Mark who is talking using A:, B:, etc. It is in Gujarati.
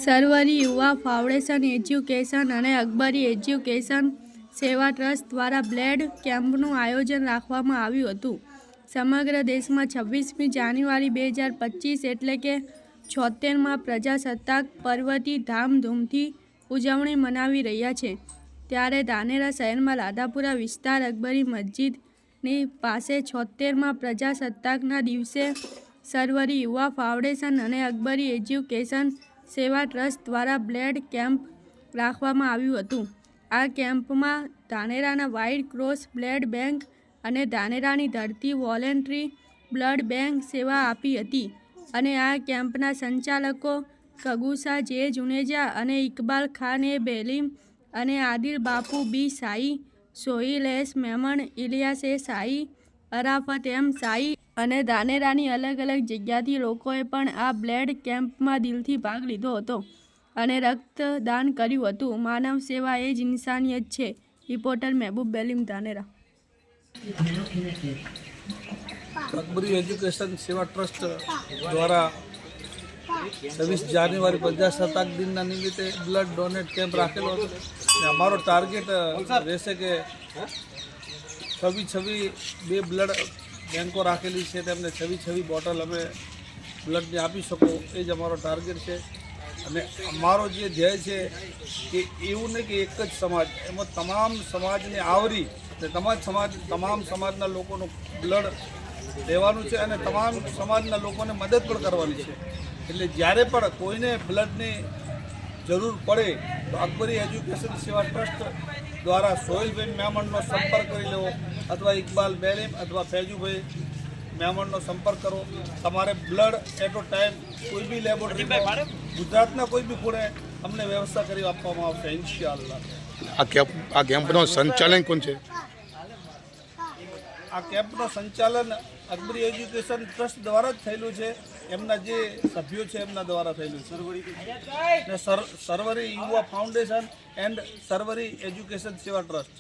A: સરવરી યુવા ફાઉન્ડેશન એજ્યુકેશન અને અકબરી એજ્યુકેશન સેવા ટ્રસ્ટ દ્વારા બ્લડ કેમ્પનું આયોજન રાખવામાં આવ્યું હતું। સમગ્ર દેશમાં 26મી જાન્યુઆરી 2025 એટલે કે 76મા પ્રજાસત્તાક પર્વની ધામધૂમથી ઉજવણી મનાવી રહ્યા છે। ત્યારે ધાનેરા શહેરમાં લાધાપુરા વિસ્તાર અકબરી મસ્જિદની પાસે 76મા પ્રજાસત્તાકના દિવસે સરવરી યુવા ફાઉન્ડેશન અને અકબરી એજ્યુકેશન સેવા ટ્રસ્ટ દ્વારા બ્લડ કેમ્પ રાખવામાં આવ્યું હતું। આ કેમ્પમાં ધાનેરાના વ્હાઇટ ક્રોસ બ્લડ બેંક અને ધાનેરાની ધરતી વોલેન્ટરી બ્લડ બેંક સેવા આપી હતી અને આ કેમ્પના સંચાલકો કગુસા જે જુનેજા અને ઇકબાલ ખાન એ બેલીમ અને આદિલ બાપુ બી સાઈ, સોહિલ એસ મેમણ, ઇલિયાસ એ સાઈ, અરાફત એમ સાઈ અને ધાનેરાની અલગ અલગ જગ્યાથી લોકોએ પણ આ બ્લડ કેમ્પમાં દિલથી ભાગ લીધો હતો અને રક્તદાન કર્યું હતું। માનવ સેવા એ જ ઇન્સાનિયત છે। રિપોર્ટર મહેબૂબ બેલીમ, ધાનેરા।
B: અકબરી એજ્યુકેશન સેવા ટ્રસ્ટ દ્વારા 26 જાન્યુઆરી પ્રજાસત્તાક દિનના નિમિત્તે બ્લડ ડોનેટ કેમ્પ રાખેલો હતો। અમારો ટાર્ગેટ રહેશે કે 26 બે બ્લડ બેંકો રાખેલી છે, તેમને 26 બોટલ અમે બ્લડની આપી શકો એ જ અમારો ટાર્ગેટ છે। અને અમારો જે ધ્યેય છે કે એવું નહીં કે એક જ સમાજ, એમાં તમામ સમાજને આવરી તમામ સમાજના લોકોનું બ્લડ લેવાનું છે અને તમામ સમાજના લોકોને મદદ પણ કરવાની છે। એટલે જ્યારે પણ કોઈને બ્લડની જરૂર પડે તો અકબરી એજ્યુકેશન સેવા ટ્રસ્ટ દ્વારા સોહિલભાઈ મેમણનો સંપર્ક કરી લેવો અથવા ઇકબાલ બેલીમ અથવા ફૈજુભાઈ મેમણનો સંપર્ક કરો। તમારે બ્લડ એટ અ ટાઈમ કોઈ બી લેબોરેટરીમાં ગુજરાતના કોઈ બી ખૂણે અમને વ્યવસ્થા કરી આપવામાં આવશે ઇન્શાઅલ્લાહ।
C: આ કેમ્પનો સંચાલન કોણ છે?
B: આ કેમ્પનો સંચાલન અકબરી એજ્યુકેશન ટ્રસ્ટ દ્વારા જ થયેલું છે। એમના જે સભ્યો છે એમના દ્વારા થયેલું છે। સરવરી યુવા ફાઉન્ડેશન એન્ડ સરવરી એજ્યુકેશન સેવા ટ્રસ્ટ।